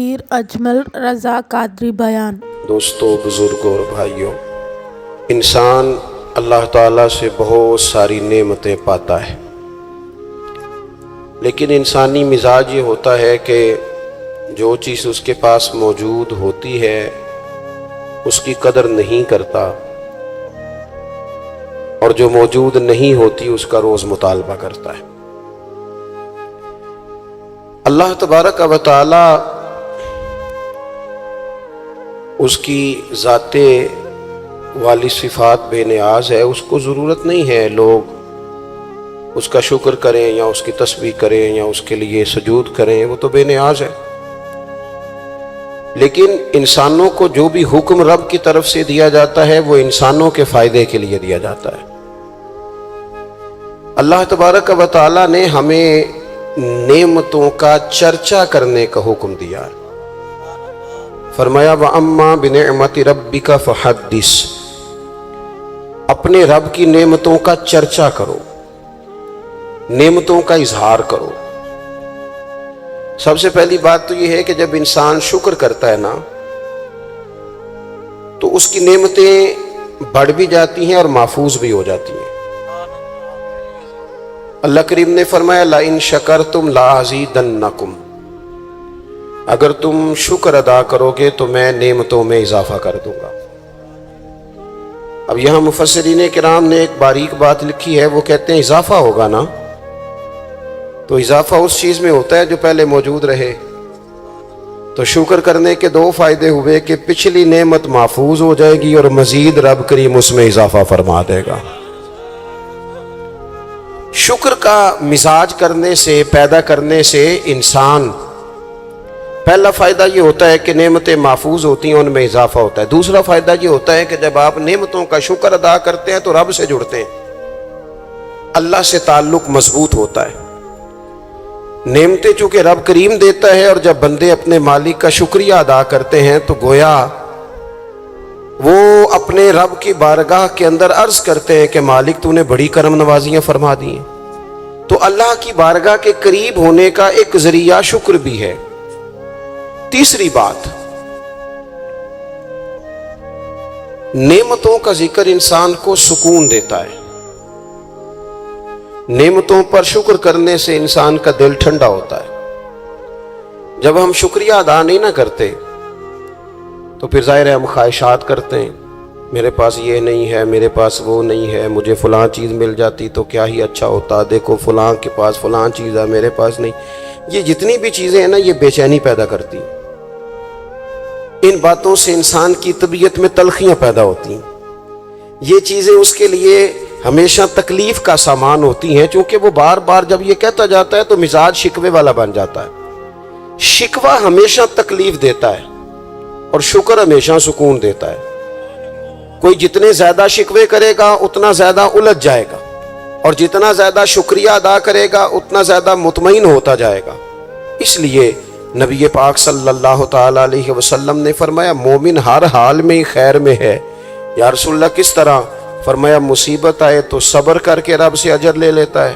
پیر اجمل رضا قادری بیان۔ دوستو، بزرگوں اور بھائیوں، انسان اللہ تعالیٰ سے بہت ساری نعمتیں پاتا ہے، لیکن انسانی مزاج یہ ہوتا ہے کہ جو چیز اس کے پاس موجود ہوتی ہے اس کی قدر نہیں کرتا، اور جو موجود نہیں ہوتی اس کا روز مطالبہ کرتا ہے۔ اللہ تبارک و تعالی اس کی ذات والی صفات بے نیاز ہے، اس کو ضرورت نہیں ہے لوگ اس کا شکر کریں یا اس کی تسبیح کریں یا اس کے لیے سجود کریں، وہ تو بے نیاز ہے۔ لیکن انسانوں کو جو بھی حکم رب کی طرف سے دیا جاتا ہے وہ انسانوں کے فائدے کے لیے دیا جاتا ہے۔ اللہ تبارک و تعالی نے ہمیں نعمتوں کا چرچا کرنے کا حکم دیا ہے۔ فرمایا وَأَمَّا بِنِعْمَةِ رَبِّكَ فَحَدِّثْ، اپنے رب کی نعمتوں کا چرچا کرو، نعمتوں کا اظہار کرو۔ سب سے پہلی بات تو یہ ہے کہ جب انسان شکر کرتا ہے نا تو اس کی نعمتیں بڑھ بھی جاتی ہیں اور محفوظ بھی ہو جاتی ہیں۔ اللہ کریم نے فرمایا لَإِن شَكَرْتُمْ لَأَزِيدَنَّكُمْ، اگر تم شکر ادا کرو گے تو میں نعمتوں میں اضافہ کر دوں گا۔ اب یہاں مفسرین کرام نے ایک باریک بات لکھی ہے، وہ کہتے ہیں اضافہ ہوگا نا تو اضافہ اس چیز میں ہوتا ہے جو پہلے موجود رہے۔ تو شکر کرنے کے دو فائدے ہوئے کہ پچھلی نعمت محفوظ ہو جائے گی اور مزید رب کریم اس میں اضافہ فرما دے گا۔ شکر کا مزاج کرنے سے، پیدا کرنے سے انسان، پہلا فائدہ یہ ہوتا ہے کہ نعمتیں محفوظ ہوتی ہیں، ان میں اضافہ ہوتا ہے۔ دوسرا فائدہ یہ ہوتا ہے کہ جب آپ نعمتوں کا شکر ادا کرتے ہیں تو رب سے جڑتے ہیں، اللہ سے تعلق مضبوط ہوتا ہے۔ نعمتیں چونکہ رب کریم دیتا ہے، اور جب بندے اپنے مالک کا شکریہ ادا کرتے ہیں تو گویا وہ اپنے رب کی بارگاہ کے اندر عرض کرتے ہیں کہ مالک تو نے بڑی کرم نوازیاں فرما دی ہیں۔ تو اللہ کی بارگاہ کے قریب ہونے کا ایک ذریعہ شکر بھی ہے۔ تیسری بات، نعمتوں کا ذکر انسان کو سکون دیتا ہے۔ نعمتوں پر شکر کرنے سے انسان کا دل ٹھنڈا ہوتا ہے۔ جب ہم شکریہ ادا نہیں نہ کرتے تو پھر ظاہر ہے ہم خواہشات کرتے ہیں، میرے پاس یہ نہیں ہے، میرے پاس وہ نہیں ہے، مجھے فلاں چیز مل جاتی تو کیا ہی اچھا ہوتا، دیکھو فلاں کے پاس فلاں چیز ہے، میرے پاس نہیں۔ یہ جتنی بھی چیزیں ہیں نا یہ بے چینی پیدا کرتی ہیں۔ ان باتوں سے انسان کی طبیعت میں تلخیاں پیدا ہوتی ہیں، یہ چیزیں اس کے لیے ہمیشہ تکلیف کا سامان ہوتی ہیں، چونکہ وہ بار بار جب یہ کہتا جاتا ہے تو مزاج شکوے والا بن جاتا ہے۔ شکوہ ہمیشہ تکلیف دیتا ہے اور شکر ہمیشہ سکون دیتا ہے۔ کوئی جتنے زیادہ شکوے کرے گا اتنا زیادہ الجھ جائے گا، اور جتنا زیادہ شکریہ ادا کرے گا اتنا زیادہ مطمئن ہوتا جائے گا۔ اس لیے نبی پاک صلی اللہ تعالی علیہ وسلم نے فرمایا مومن ہر حال میں خیر میں ہے۔ یا رسول اللہ کس طرح؟ فرمایا مصیبت آئے تو صبر کر کے رب سے اجر لے لیتا ہے،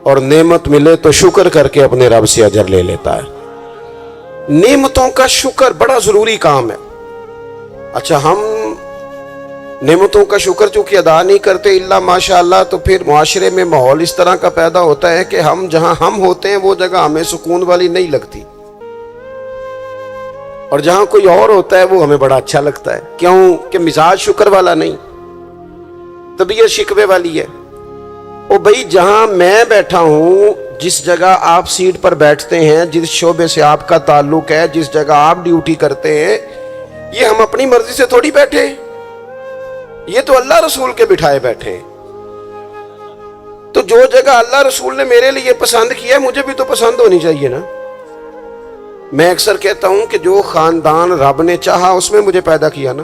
اور نعمت ملے تو شکر کر کے اپنے رب سے اجر لے لیتا ہے۔ نعمتوں کا شکر بڑا ضروری کام ہے۔ اچھا، ہم نعمتوں کا شکر چونکہ ادا نہیں کرتے الا ماشاء اللہ، تو پھر معاشرے میں ماحول اس طرح کا پیدا ہوتا ہے کہ ہم جہاں ہم ہوتے ہیں وہ جگہ ہمیں سکون والی نہیں لگتی، اور جہاں کوئی اور ہوتا ہے وہ ہمیں بڑا اچھا لگتا ہے۔ کیوں کہ مزاج شکر والا نہیں، طبیعت شکوے والی ہے۔ او بھائی، جہاں میں بیٹھا ہوں، جس جگہ آپ سیٹ پر بیٹھتے ہیں، جس شعبے سے آپ کا تعلق ہے، جس جگہ آپ ڈیوٹی کرتے ہیں، یہ ہم اپنی مرضی سے تھوڑی بیٹھے، یہ تو اللہ رسول کے بٹھائے بیٹھے ہیں۔ تو جو جگہ اللہ رسول نے میرے لیے پسند کیا ہے مجھے بھی تو پسند ہونی چاہیے نا۔ میں اکثر کہتا ہوں کہ جو خاندان رب نے چاہا اس میں مجھے پیدا کیا نا،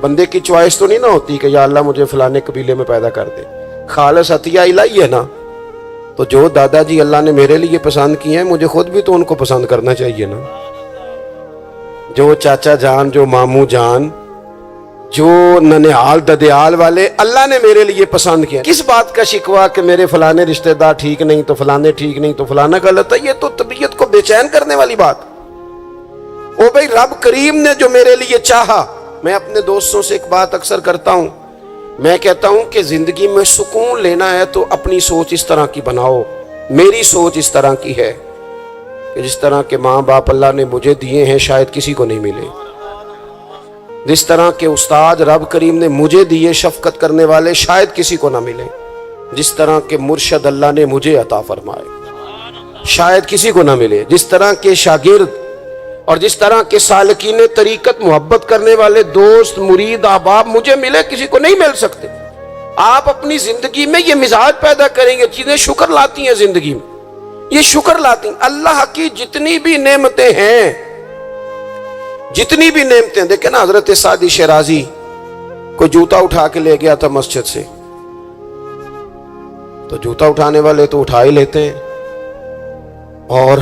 بندے کی چوائس تو نہیں نہ ہوتی کہ یا اللہ مجھے فلانے قبیلے میں پیدا کر دے، خالص عطیہ الہی ہے نا۔ تو جو دادا جی اللہ نے میرے لیے پسند کیے ہیں مجھے خود بھی تو ان کو پسند کرنا چاہیے نا۔ جو چاچا جان، جو ماموں جان، جو ننیال ددیال والے اللہ نے میرے لیے پسند کیا، کس بات کا شکوہ کہ میرے فلانے رشتہ دار ٹھیک نہیں تو فلانے ٹھیک نہیں تو فلانا غلط ہے؟ یہ تو طبیعت کو بے چین کرنے والی بات۔ او بھائی رب کریم نے جو میرے لیے چاہا. میں اپنے دوستوں سے ایک بات اکثر کرتا ہوں, میں کہتا ہوں کہ زندگی میں سکون لینا ہے تو اپنی سوچ اس طرح کی بناؤ. میری سوچ اس طرح کی ہے کہ جس طرح کے ماں باپ اللہ نے مجھے دیے ہیں شاید کسی کو نہیں ملے, جس طرح کے استاد رب کریم نے مجھے دیے شفقت کرنے والے شاید کسی کو نہ ملے, جس طرح کے مرشد اللہ نے مجھے عطا فرمائے شاید کسی کو نہ ملے, جس طرح کے شاگرد اور جس طرح کے سالکین طریقت محبت کرنے والے دوست مرید احباب مجھے ملے کسی کو نہیں مل سکتے. آپ اپنی زندگی میں یہ مزاج پیدا کریں گے, چیزیں شکر لاتی ہیں زندگی میں, یہ شکر لاتی ہیں. اللہ کی جتنی بھی نعمتیں ہیں, جتنی بھی نعمتیں, دیکھیں نا حضرت سعدی شیرازی کوئی جوتا اٹھا کے لے گیا تھا مسجد سے, تو جوتا اٹھانے والے تو اٹھا ہی لیتے ہیں, اور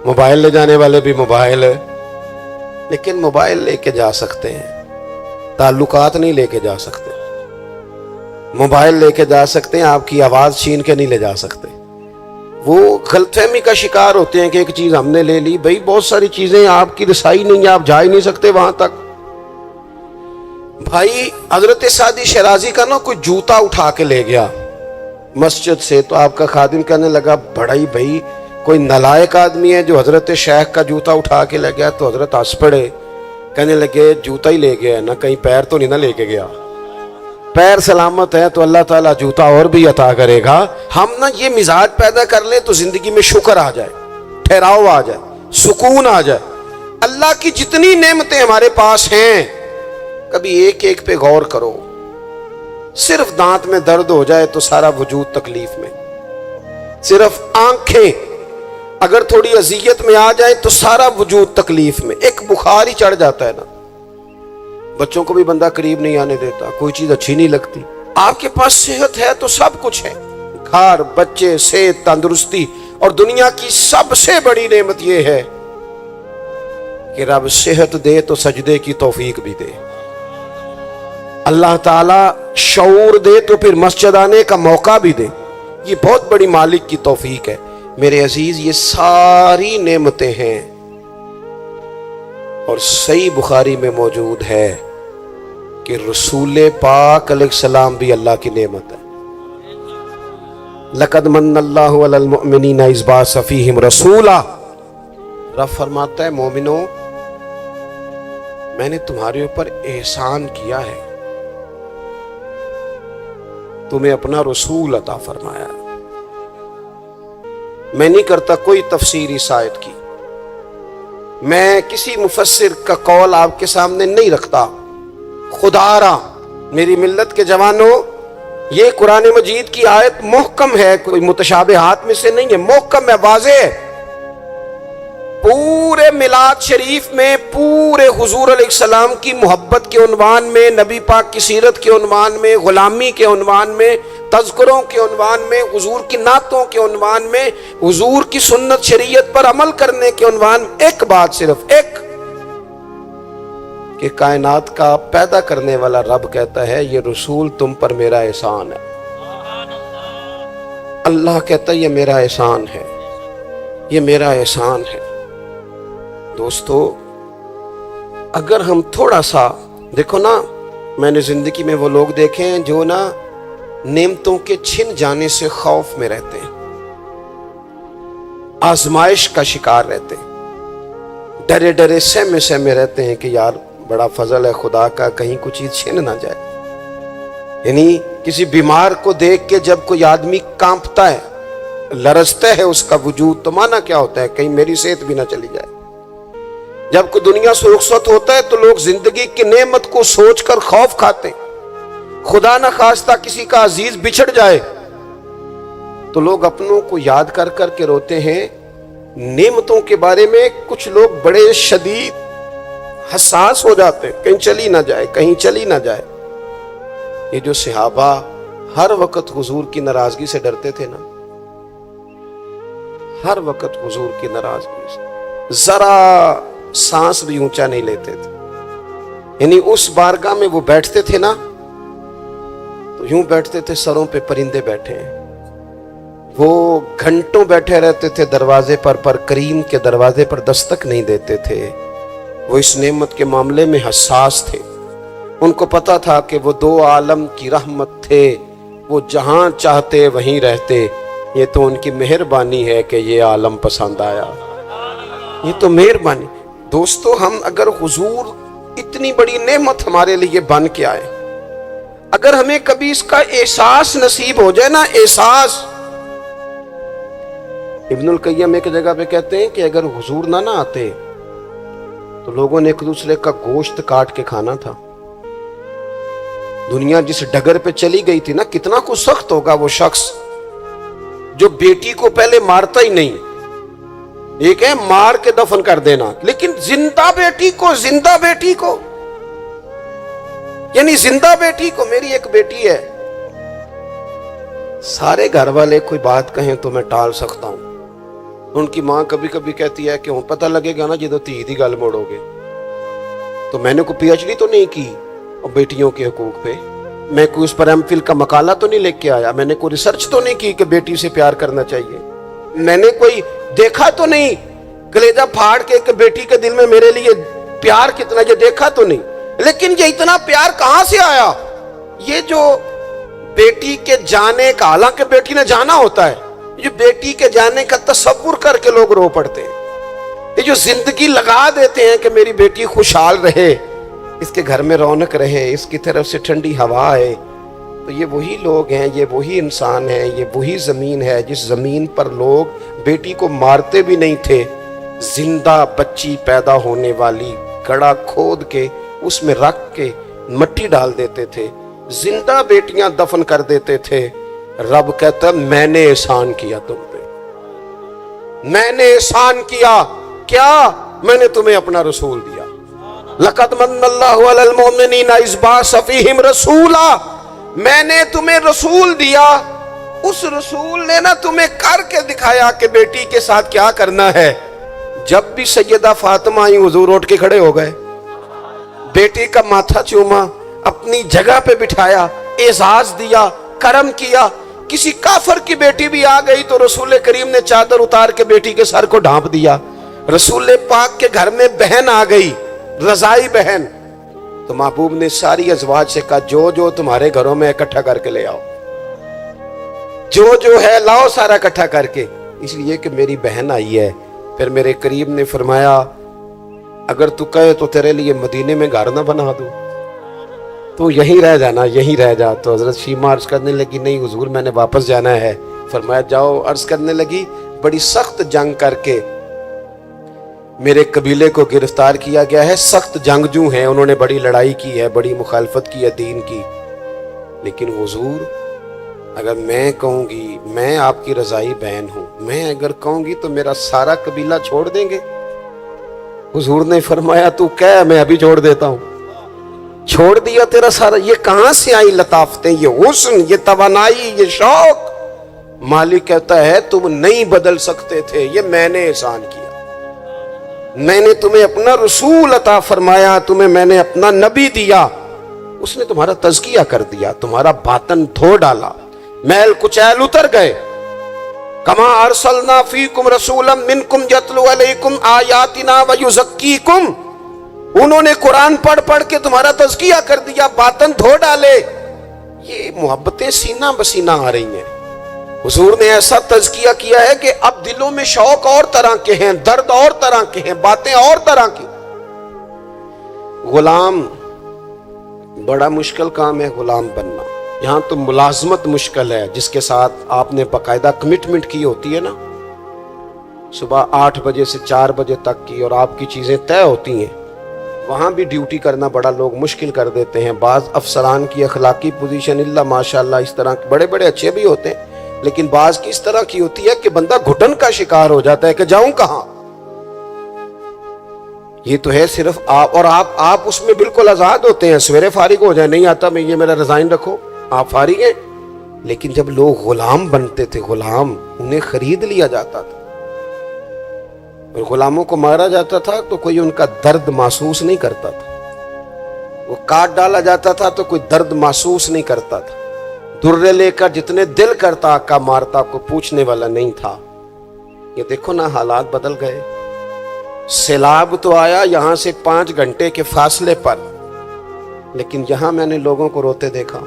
موبائل لے جانے والے بھی موبائل ہے, لیکن موبائل لے کے جا سکتے ہیں, تعلقات نہیں لے کے جا سکتے. موبائل لے کے جا سکتے ہیں, آپ کی آواز چھین کے نہیں لے جا سکتے. وہ غلط فہمی کا شکار ہوتے ہیں کہ ایک چیز ہم نے لے لی, بھئی بہت ساری چیزیں آپ کی رسائی نہیں ہے, آپ جا ہی نہیں سکتے وہاں تک. بھائی حضرت سعدی شیرازی کا نا کوئی جوتا اٹھا کے لے گیا مسجد سے, تو آپ کا خادم کہنے لگا بڑا ہی بھائی کوئی نالائق آدمی ہے جو حضرت شیخ کا جوتا اٹھا کے لے گیا. تو حضرت ہنس پڑے, کہنے لگے جوتا ہی لے گیا نا, کہیں پیر تو نہیں نہ لے کے گیا, پیر سلامت ہے تو اللہ تعالیٰ جوتا اور بھی عطا کرے گا. ہم نا یہ مزاج پیدا کر لیں تو زندگی میں شکر آ جائے, ٹھہراؤ آ جائے, سکون آ جائے. اللہ کی جتنی نعمتیں ہمارے پاس ہیں کبھی ایک ایک پہ غور کرو. صرف دانت میں درد ہو جائے تو سارا وجود تکلیف میں, صرف آنکھیں اگر تھوڑی اذیت میں آ جائے تو سارا وجود تکلیف میں. ایک بخار ہی چڑھ جاتا ہے نا, بچوں کو بھی بندہ قریب نہیں آنے دیتا, کوئی چیز اچھی نہیں لگتی. آپ کے پاس صحت ہے تو سب کچھ ہے, گھر بچے صحت تندرستی, اور دنیا کی سب سے بڑی نعمت یہ ہے کہ رب صحت دے تو سجدے کی توفیق بھی دے. اللہ تعالیٰ شعور دے تو پھر مسجد آنے کا موقع بھی دے. یہ بہت بڑی مالک کی توفیق ہے. میرے عزیز یہ ساری نعمتیں ہیں, اور صحیح بخاری میں موجود ہے کہ رسول پاک علیہ السلام بھی اللہ کی نعمت ہے. لقد من اللہ علی المؤمنین اذ بعث فیہم رسولا. رب فرماتا ہے مومنو میں نے تمہارے اوپر احسان کیا ہے, تمہیں اپنا رسول عطا فرمایا. میں نہیں کرتا کوئی تفسیر اس آیت کی, میں کسی مفسر کا قول آپ کے سامنے نہیں رکھتا. خدا را میری ملت کے جوانوں, یہ قرآن مجید کی آیت محکم ہے, کوئی متشابہات میں سے نہیں ہے, محکم ہے, واضح ہے. پورے میلاد شریف میں پورے حضور علیہ السلام کی محبت کے عنوان میں, نبی پاک کی سیرت کے عنوان میں, غلامی کے عنوان میں, تذکروں کے عنوان میں, حضور کی نعتوں کے عنوان میں, حضور کی سنت شریعت پر عمل کرنے کے عنوان, ایک بات صرف ایک, کہ کائنات کا پیدا کرنے والا رب کہتا ہے یہ رسول تم پر میرا احسان ہے. اللہ کہتا ہے یہ میرا احسان ہے, یہ میرا احسان ہے. دوستو اگر ہم تھوڑا سا دیکھو نا, میں نے زندگی میں وہ لوگ دیکھے ہیں جو نا نعمتوں کے چھن جانے سے خوف میں رہتے ہیں, آزمائش کا شکار رہتے ہیں, ڈرے ڈرے سہمے سہمے رہتے ہیں کہ یار بڑا فضل ہے خدا کا, کہیں کچھ چیز چھن نہ جائے. یعنی کسی بیمار کو دیکھ کے جب کوئی آدمی کانپتا ہے, لرزتا ہے اس کا وجود, تو مانا کیا ہوتا ہے کہیں میری صحت بھی نہ چلی جائے. جب کوئی دنیا سے رخصت ہوتا ہے تو لوگ زندگی کی نعمت کو سوچ کر خوف کھاتے ہیں. خدا نہ خواستہ کسی کا عزیز بچھڑ جائے تو لوگ اپنوں کو یاد کر کر کے روتے ہیں. نعمتوں کے بارے میں کچھ لوگ بڑے شدید حساس ہو جاتے ہیں, کہیں چلی نہ جائے, کہیں چلی نہ جائے. یہ جو صحابہ ہر وقت حضور کی ناراضگی سے ڈرتے تھے نا, ہر وقت حضور کی ناراضگی سے, ذرا سانس بھی اونچا نہیں لیتے تھے. یعنی اس بارگاہ میں وہ بیٹھتے تھے نا تو یوں بیٹھتے تھے سروں پہ پرندے بیٹھے ہیں. وہ گھنٹوں بیٹھے رہتے تھے دروازے پر کریم کے دروازے پر دستک نہیں دیتے تھے. وہ اس نعمت کے معاملے میں حساس تھے. ان کو پتا تھا کہ وہ دو عالم کی رحمت تھے، وہ جہاں چاہتے وہیں رہتے. یہ تو ان کی مہربانی ہے کہ یہ عالم پسند آیا. یہ تو مہربانی. دوستو، ہم اگر حضور اتنی بڑی نعمت ہمارے لیے بن کے آئے، اگر ہمیں کبھی اس کا احساس نصیب ہو جائے نا، احساس. ابن القیم ایک جگہ پہ کہتے ہیں کہ اگر حضور نہ آتے تو لوگوں نے ایک دوسرے کا گوشت کاٹ کے کھانا تھا. دنیا جس ڈگر پہ چلی گئی تھی نا، کتنا کچھ سخت ہوگا وہ شخص جو بیٹی کو پہلے مارتا ہی نہیں. ایک ہے مار کے دفن کر دینا، لیکن زندہ بیٹی کو یعنی زندہ بیٹی کو. میری ایک بیٹی ہے، سارے گھر والے کوئی بات کہیں تو میں ٹال سکتا ہوں. ان کی ماں کبھی کبھی کہتی ہے کہ پتہ لگے گا نا جدو تھی دی گل موڑو گے. تو میں نے کوئی پی ایچ ڈی تو نہیں کی بیٹیوں کے حقوق پہ، میں کوئی اس پر ایم فل کا مقالہ تو نہیں لے کے آیا، میں نے کوئی ریسرچ تو نہیں کی کہ بیٹی سے پیار کرنا چاہیے، میں نے کوئی دیکھا تو نہیں کلیجہ پھاڑ کے کہ بیٹی کے دل میں میرے لیے پیار کتنا، یہ دیکھا تو نہیں. لیکن یہ اتنا پیار کہاں سے آیا؟ یہ جو بیٹی کے جانے کا، حالانکہ بیٹی نے جانا ہوتا ہے، جو بیٹی کے جانے کا تصور کر کے لوگ رو پڑتے ہیں. یہ جو زندگی لگا دیتے ہیں کہ میری بیٹی خوشحال رہے، اس کے گھر میں رونق رہے، اس کی طرف سے ٹھنڈی ہوا ہے. تو یہ وہی لوگ ہیں، یہ وہی انسان ہیں، یہ وہی زمین ہے جس زمین پر لوگ بیٹی کو مارتے بھی نہیں تھے. زندہ بچی پیدا ہونے والی گڑھا کھود کے اس میں رکھ کے مٹی ڈال دیتے تھے، زندہ بیٹیاں دفن کر دیتے تھے. رب کہتا میں نے احسان کیا تم پہ، میں نے احسان کیا. کیا؟ میں نے تمہیں اپنا رسول دیا. لَقَدْ مَنَّ اللَّهُ عَلَى الْمُؤْمِنِينَ إِذْ بَعَثَ فِيهِمْ رَسُولًا. میں نے تمہیں رسول دیا. اس رسول نے نا تمہیں کر کے دکھایا کہ بیٹی کے ساتھ کیا کرنا ہے. جب بھی سیدہ فاطمہ آئی، حضور اٹھ کے کھڑے ہو گئے، بیٹی کا ماتھا چوما، اپنی جگہ پہ بٹھایا، اعزاز دیا، کرم کیا. کسی کافر کی بیٹی بھی آ گئی تو رسول کریم نے چادر اتار کے بیٹی کے سر کو ڈھانپ دیا. رسول پاک کے گھر میں بہن آ گئی، رضائی بہن، تو محبوب نے ساری ازواج سے کہا جو تمہارے گھروں میں اکٹھا کر کے لے آؤ، جو ہے لاؤ سارا اکٹھا کر کے، اس لیے کہ میری بہن آئی ہے. پھر میرے کریم نے فرمایا اگر تو کہے تو تیرے لیے مدینے میں گھر نہ بنا دوں، تو یہیں رہ جانا، یہیں رہ جا. تو حضرت شیمہ عرض کرنے لگی نہیں حضور میں نے واپس جانا ہے. فرمایا جاؤ. عرض کرنے لگی بڑی سخت جنگ کر کے میرے قبیلے کو گرفتار کیا گیا ہے، سخت جنگجو ہیں، انہوں نے بڑی لڑائی کی ہے، بڑی مخالفت کی ہے دین کی. لیکن حضور اگر میں کہوں گی میں آپ کی رضائی بہن ہوں، میں اگر کہوں گی تو میرا سارا قبیلہ چھوڑ دیں گے. حضور نے فرمایا تو کہہ میں ابھی چھوڑ دیتا ہوں. چھوڑ دیا تیرا سارا. یہ کہاں سے آئی لطافتیں، یہ حسن، یہ توانائی، یہ شوق؟ مالک کہتا ہے تم نہیں بدل سکتے تھے، یہ میں نے احسان کیا. میں نے تمہیں اپنا رسول عطا فرمایا، تمہیں میں نے اپنا نبی دیا، اس نے تمہارا تزکیہ کر دیا، تمہارا باطن دھو ڈالا، میل کچیل اتر گئے. کما ارسلنا فیکم رسولا منکم یتلو علیکم آیاتنا ویزکیکم. انہوں نے قرآن پڑھ پڑھ کے تمہارا تزکیہ کر دیا، باطن دھو ڈالے. یہ محبتیں سینہ بسینہ آ رہی ہیں. حضور نے ایسا تزکیہ کیا ہے کہ اب دلوں میں شوق اور طرح کے ہیں، درد اور طرح کے ہیں، باتیں اور طرح کی. غلام بڑا مشکل کام ہے، غلام بننا. یہاں تو ملازمت مشکل ہے، جس کے ساتھ آپ نے باقاعدہ کمٹمنٹ کی ہوتی ہے نا، صبح 8 بجے سے 4 بجے تک کی، اور آپ کی چیزیں طے ہوتی ہیں. وہاں بھی ڈیوٹی کرنا بڑا لوگ مشکل کر دیتے ہیں. بعض افسران کی اخلاقی پوزیشن اللہ ماشاءاللہ اس طرح بڑے بڑے اچھے بھی ہوتے ہیں، لیکن بعض کی اس طرح کی ہوتی ہے کہ بندہ گھٹن کا شکار ہو جاتا ہے کہ جاؤں کہاں. یہ تو ہے صرف آپ، اور آپ اس میں بالکل آزاد ہوتے ہیں. سویرے فارغ ہو جائے، نہیں آتا میں یہ میرا ریزائن رکھو، آپ فارغ ہیں. لیکن جب لوگ غلام بنتے تھے، غلام انہیں خرید لیا جاتا تھا، اور غلاموں کو مارا جاتا تھا تو کوئی ان کا درد محسوس نہیں کرتا تھا. وہ کاٹ ڈالا جاتا تھا تو کوئی درد محسوس نہیں کرتا تھا. درے لے کر جتنے دل کرتا آقا مارتا کو پوچھنے والا نہیں تھا. یہ دیکھو نا حالات بدل گئے. سیلاب تو آیا یہاں سے 5 گھنٹے کے فاصلے پر، لیکن یہاں میں نے لوگوں کو روتے دیکھا،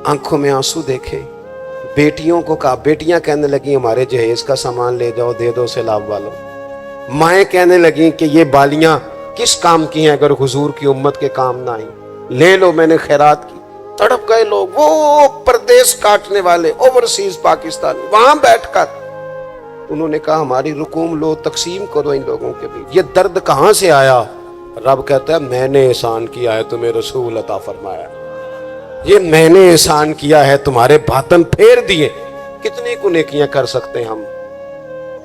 آنکھوں میں آنسو دیکھے، بیٹیوں کو کہا، بیٹیاں کہنے لگیں ہمارے جہیز کا سامان لے جاؤ، دے دو سیلاب والوں، مائیں کہنے لگیں کہ یہ بالیاں کس کام کی ہیں اگر حضور کی امت کے کام نہ آئیں، لے لو، میں نے خیرات کی۔ تڑپ گئے لوگ، وہ پردیس کاٹنے والے اوورسیز پاکستانی، وہاں بیٹھ کر انہوں نے کہا ہماری رقوم لو، تقسیم کرو ان لوگوں کے بیچ۔ یہ درد کہاں سے آیا؟ رب کہتا ہے میں نے احسان کیا ہے، تمہیں رسول عطا فرمایا، یہ میں نے احسان کیا ہے، تمہارے باطن پھیر دیے۔ کتنی کو نیکیاں کر سکتے ہیں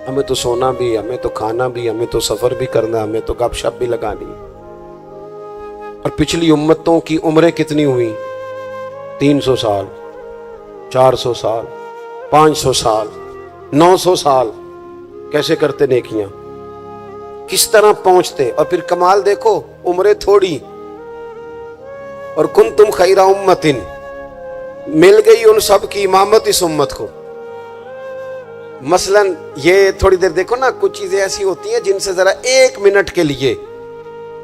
ہمیں تو سونا بھی، ہمیں تو کھانا بھی، ہمیں تو سفر بھی کرنا، ہمیں تو گپ شپ بھی لگانی۔ اور پچھلی امتوں کی عمریں کتنی ہوئی؟ 300 سال، 400 سال، 500 سال، 900 سال، کیسے کرتے نیکیاں، کس طرح پہنچتے؟ اور پھر کمال دیکھو، عمریں تھوڑی اور کنتم خیر امت، مل گئی ان سب کی امامت اس امت کو۔ مثلا یہ تھوڑی دیر دیکھو نا، کچھ چیزیں ایسی ہوتی ہیں جن سے ذرا 1 منٹ کے لیے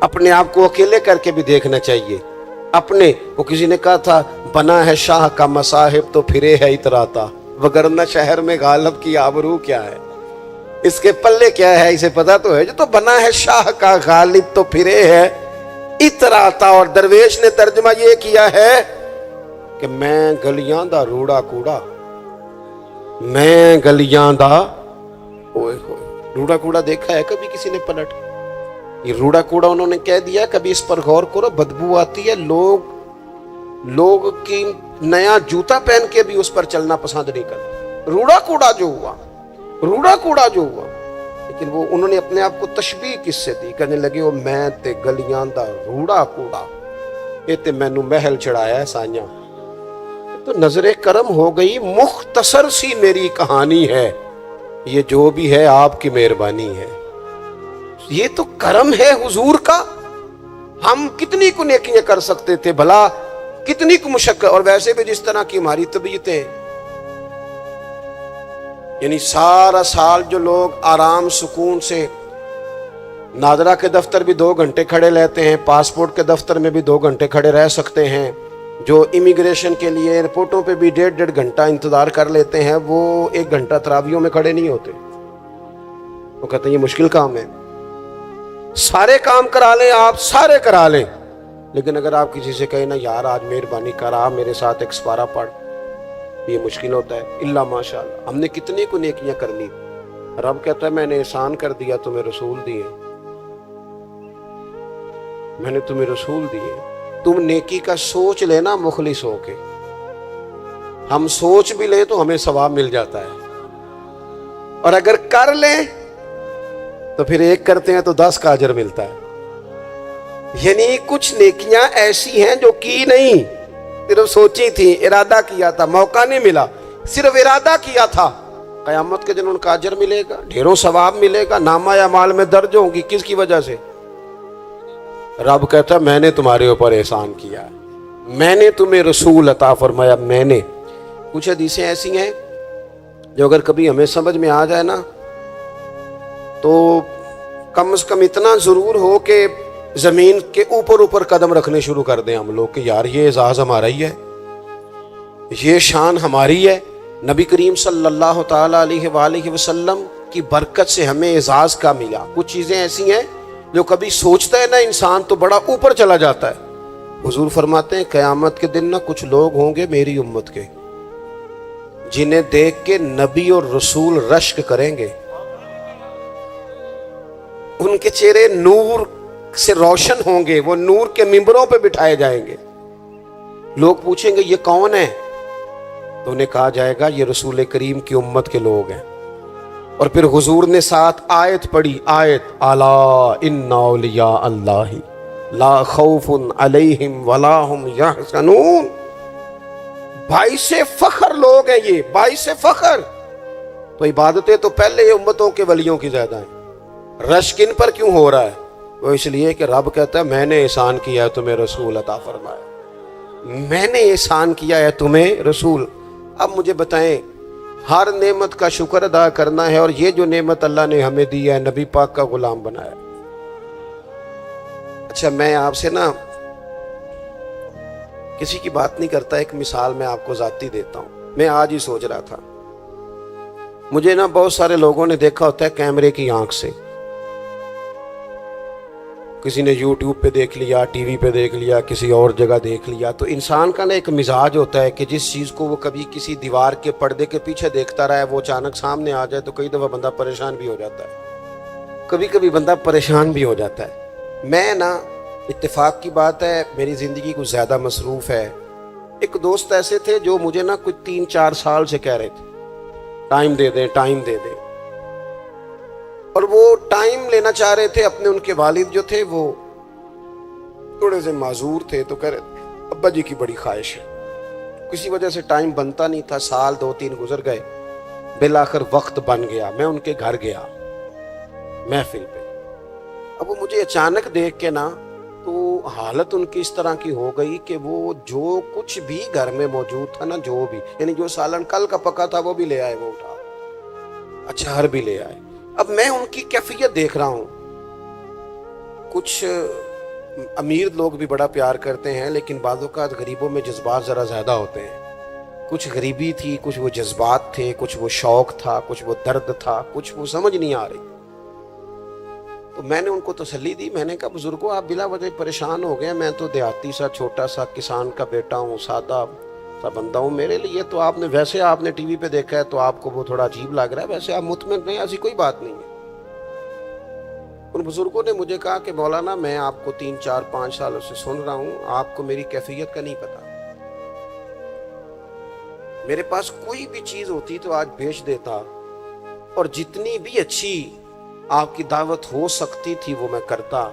اپنے آپ کو اکیلے کر کے بھی دیکھنا چاہیے۔ اپنے کو کسی نے کہا تھا بنا ہے شاہ کا مصاحب تو پھرے ہے اتراتا، وگرنہ شہر میں غالب کی آبرو کیا ہے، اس کے پلے کیا ہے اسے پتا تو ہے، جو تو بنا ہے شاہ کا غالب تو پھرے ہے اتراتا۔ اور درویش نے ترجمہ یہ کیا ہے کہ میں گلیاں دا روڑا کوڑا، میں گلیاں دا اوئے ہوئے، روڑا کوڑا دیکھا ہے کبھی کسی نے پلٹ؟ یہ روڑا کوڑا انہوں نے کہہ دیا، کبھی اس پر غور کرو، بدبو آتی ہے، لوگ کی نیا جوتا پہن کے بھی اس پر چلنا پسند نہیں کرتے۔ روڑا کوڑا جو ہوا، روڑا کوڑا جو ہوا، لیکن وہ انہوں نے اپنے آپ کو تشبیہ کس سے دی؟ کہنے لگے وہ میں تے گلیاں دا روڑا کوڑا، یہ تے مینوں محل چڑھایا ہے سائیاں۔ تو نظر کرم ہو گئی، مختصر سی میری کہانی ہے، یہ جو بھی ہے آپ کی مہربانی ہے، یہ تو کرم ہے حضور کا۔ ہم کتنی کو نیکیاں کر سکتے تھے بھلا، کتنی کو مشقت، اور ویسے بھی جس طرح کی ہماری طبیعتیں، یعنی سارا سال جو لوگ آرام سکون سے نادرا کے دفتر بھی 2 گھنٹے کھڑے رہتے ہیں، پاسپورٹ کے دفتر میں بھی 2 گھنٹے کھڑے رہ سکتے ہیں، جو امیگریشن کے لیے ایئرپورٹوں پہ بھی 1.5 گھنٹہ انتظار کر لیتے ہیں، وہ 1 گھنٹہ تراویحوں میں کھڑے نہیں ہوتے۔ وہ کہتے ہیں یہ مشکل کام ہے، سارے کام کرا لیں آپ، سارے کرا لیں، لیکن اگر آپ کسی سے کہیں نا یار آج مہربانی کر آپ میرے ساتھ ایک سپارہ پڑھ، یہ مشکل ہوتا ہے۔ اللہ ماشاءاللہ ہم نے کتنی کو نیکیاں کرنی۔ رب کہتا ہے میں نے احسان کر دیا، تمہیں رسول دیے، میں نے تمہیں رسول دیے، تم نیکی کا سوچ لینا مخلص ہو کے۔ ہم سوچ بھی لیں تو ہمیں ثواب مل جاتا ہے، اور اگر کر لیں تو پھر 1 کرتے ہیں تو 10 کا اجر ملتا ہے۔ یعنی کچھ نیکیاں ایسی ہیں جو کی نہیں، صرف سوچی تھی، ارادہ کیا تھا، موقع نہیں ملا، صرف ارادہ کیا تھا، قیامت کے دن ان کا اجر ملے گا، ڈھیروں ثواب ملے گا، نامہ اعمال میں درج ہوں گی۔ کس کی وجہ سے؟ رب کہتا ہے میں نے تمہارے اوپر احسان کیا، میں نے تمہیں رسول عطا فرمایا، میں نے۔ کچھ حدیثیں ایسی ہیں جو اگر کبھی ہمیں سمجھ میں آ جائے نا تو کم از کم اتنا ضرور ہو کہ زمین کے اوپر قدم رکھنے شروع کر دیں ہم لوگ کہ یار یہ اعزاز ہمارا ہی ہے، یہ شان ہماری ہے۔ نبی کریم صلی اللہ تعالی علیہ وآلہ وسلم کی برکت سے ہمیں اعزاز کا ملا۔ کچھ چیزیں ایسی ہیں جو کبھی سوچتا ہے نا انسان تو بڑا اوپر چلا جاتا ہے۔ حضور فرماتے ہیں قیامت کے دن نا کچھ لوگ ہوں گے میری امت کے جنہیں دیکھ کے نبی اور رسول رشک کریں گے، ان کے چہرے نور سے روشن ہوں گے، وہ نور کے ممبروں پہ بٹھائے جائیں گے۔ لوگ پوچھیں گے یہ کون ہے؟ تو انہیں کہا جائے گا یہ رسول کریم کی امت کے لوگ ہیں۔ اور پھر حضور نے ساتھ آیت پڑھی، آیت الا ان اولیاء اللہ لا خوف علیہم ولا هم یحزنون۔ باعث فخر لوگ ہیں یہ، باعث فخر۔ تو عبادتیں تو پہلے امتوں کے ولیوں کی زیادہ ہیں، رشک ان پر کیوں ہو رہا ہے؟ وہ اس لیے کہ رب کہتا ہے میں نے احسان کیا ہے تمہیں رسول عطا فرمایا، میں نے احسان کیا ہے تمہیں رسول۔ اب مجھے بتائیں ہر نعمت کا شکر ادا کرنا ہے، اور یہ جو نعمت اللہ نے ہمیں دی ہے، نبی پاک کا غلام بنایا۔ اچھا، میں آپ سے نا کسی کی بات نہیں کرتا، ایک مثال میں آپ کو ذاتی دیتا ہوں۔ میں آج ہی سوچ رہا تھا، مجھے نا بہت سارے لوگوں نے دیکھا ہوتا ہے کیمرے کی آنکھ سے، کسی نے یوٹیوب پہ دیکھ لیا، ٹی وی پہ دیکھ لیا، کسی اور جگہ دیکھ لیا۔ تو انسان کا نا ایک مزاج ہوتا ہے کہ جس چیز کو وہ کبھی کسی دیوار کے پردے کے پیچھے دیکھتا رہا ہے، وہ اچانک سامنے آ جائے تو کئی دفعہ بندہ پریشان بھی ہو جاتا ہے، کبھی کبھی بندہ پریشان بھی ہو جاتا ہے۔ میں نا اتفاق کی بات ہے، میری زندگی کچھ زیادہ مصروف ہے۔ ایک دوست ایسے تھے جو مجھے نا کچھ 3-4 سال سے کہہ رہے تھے ٹائم دے دیں، ٹائم دے دیں، اور وہ ٹائم لینا چاہ رہے تھے۔ اپنے ان کے والد جو تھے وہ تھوڑے سے معذور تھے، تو کہہ رہے تھے ابا جی کی بڑی خواہش ہے، کسی وجہ سے ٹائم بنتا نہیں تھا۔ سال 2-3 گزر گئے، بالآخر وقت بن گیا، میں ان کے گھر گیا محفل پہ۔ اب وہ مجھے اچانک دیکھ کے نا تو حالت ان کی اس طرح کی ہو گئی کہ وہ جو کچھ بھی گھر میں موجود تھا نا، جو بھی، یعنی جو سالن کل کا پکا تھا وہ بھی لے آئے، وہ اٹھا، اچار بھی لے آئے۔ اب میں ان کی کیفیت دیکھ رہا ہوں۔ کچھ امیر لوگ بھی بڑا پیار کرتے ہیں، لیکن بعض اوقات غریبوں میں جذبات ذرا زیادہ ہوتے ہیں۔ کچھ غریبی تھی، کچھ وہ جذبات تھے، کچھ وہ شوق تھا، کچھ وہ درد تھا، کچھ وہ سمجھ نہیں آ رہی۔ تو میں نے ان کو تسلی دی، میں نے کہا بزرگوں آپ بلا وجہ پریشان ہو گئے، میں تو دیہاتی سا چھوٹا سا کسان کا بیٹا ہوں، سادہ سا بندہ ہوں، میرے لیے تو آپ نے ویسے آپ نے ٹی وی پہ دیکھا ہے تو آپ کو وہ تھوڑا عجیب لگ رہا ہے، ویسے آپ مطمئن رہیں، ایسی کوئی بات نہیں ہے۔ ان بزرگوں نے مجھے کہا کہ مولانا میں آپ کو 3-4-5 سالوں سے سن رہا ہوں، آپ کو میری کیفیت کا نہیں پتا، میرے پاس کوئی بھی چیز ہوتی تو آج بیچ دیتا، اور جتنی بھی اچھی آپ کی دعوت ہو سکتی تھی وہ میں کرتا۔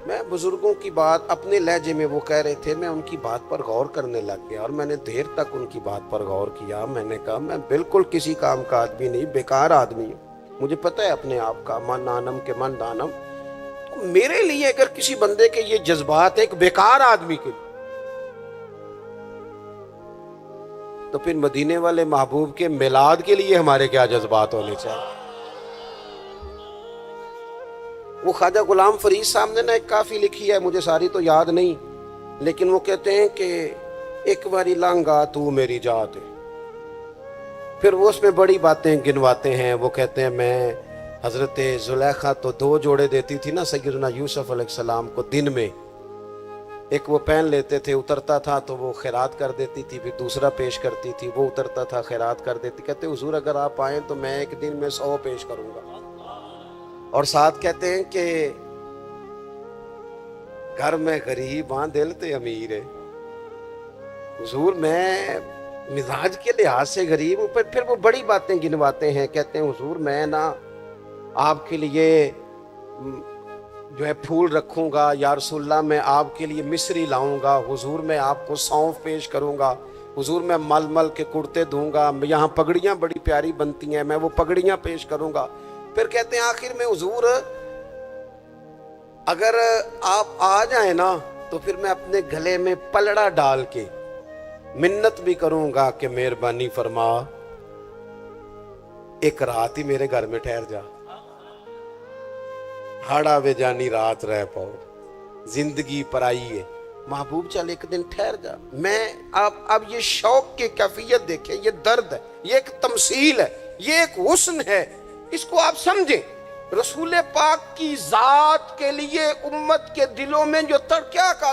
میں بزرگوں کی بات اپنے لہجے میں وہ کہہ رہے تھے، میں ان کی بات پر غور کرنے لگ گیا، اور میں نے دیر تک ان کی بات پر غور کیا۔ میں نے کہا میں بالکل کسی کام کا آدمی نہیں، بیکار آدمی ہوں، مجھے پتہ ہے اپنے آپ کا، من آنم کے من دانم۔ تو میرے لیے اگر کسی بندے کے یہ جذبات ایک بیکار آدمی کے، تو پھر مدینے والے محبوب کے میلاد کے لیے ہمارے کیا جذبات ہونے چاہیے۔ وہ خواجہ غلام فرید صاحب نے نا ایک کافی لکھی ہے، مجھے ساری تو یاد نہیں، لیکن وہ کہتے ہیں کہ ایک باری لانگا تو میری جات، پھر وہ اس میں بڑی باتیں گنواتے ہیں۔ وہ کہتے ہیں میں حضرت زلیخا تو 2 جوڑے دیتی تھی نا سیدنا یوسف علیہ السلام کو دن میں، ایک وہ پہن لیتے تھے، اترتا تھا تو وہ خیرات کر دیتی تھی، پھر دوسرا پیش کرتی تھی، وہ اترتا تھا خیرات کر دیتی۔ کہتے حضور اگر آپ آئیں تو میں ایک دن میں 100 پیش کروں گا، اور ساتھ کہتے ہیں کہ گھر میں غریب ہاں دل تے امیر ہے۔ حضور میں مزاج کے لحاظ سے غریب ہوں، پھر وہ بڑی باتیں گنواتے ہیں۔ کہتے ہیں حضور میں نا آپ کے لیے جو ہے پھول رکھوں گا، یا رسول اللہ میں آپ کے لیے مصری لاؤں گا، حضور میں آپ کو سونف پیش کروں گا، حضور میں مل مل کے کرتے دوں گا، یہاں پگڑیاں بڑی پیاری بنتی ہیں، میں وہ پگڑیاں پیش کروں گا۔ پھر کہتے ہیں آخر میں حضور اگر آپ آ جائیں نا تو پھر میں اپنے گلے میں پلڑا ڈال کے منت بھی کروں گا کہ مہربانی فرما ایک رات ہی میرے گھر میں ٹھہر جا، ہاڑا وے جانی رات رہ پاؤ، زندگی پرائی ہے، محبوب چل ایک دن ٹھہر جا۔ میں اب یہ شوق کی کیفیت دیکھیں، یہ درد ہے، یہ ایک تمثیل ہے، یہ ایک حسن ہے، اس کو آپ سمجھیں۔ رسول پاک کی ذات کے لیے امت کے دلوں میں جو کیا کہا تھا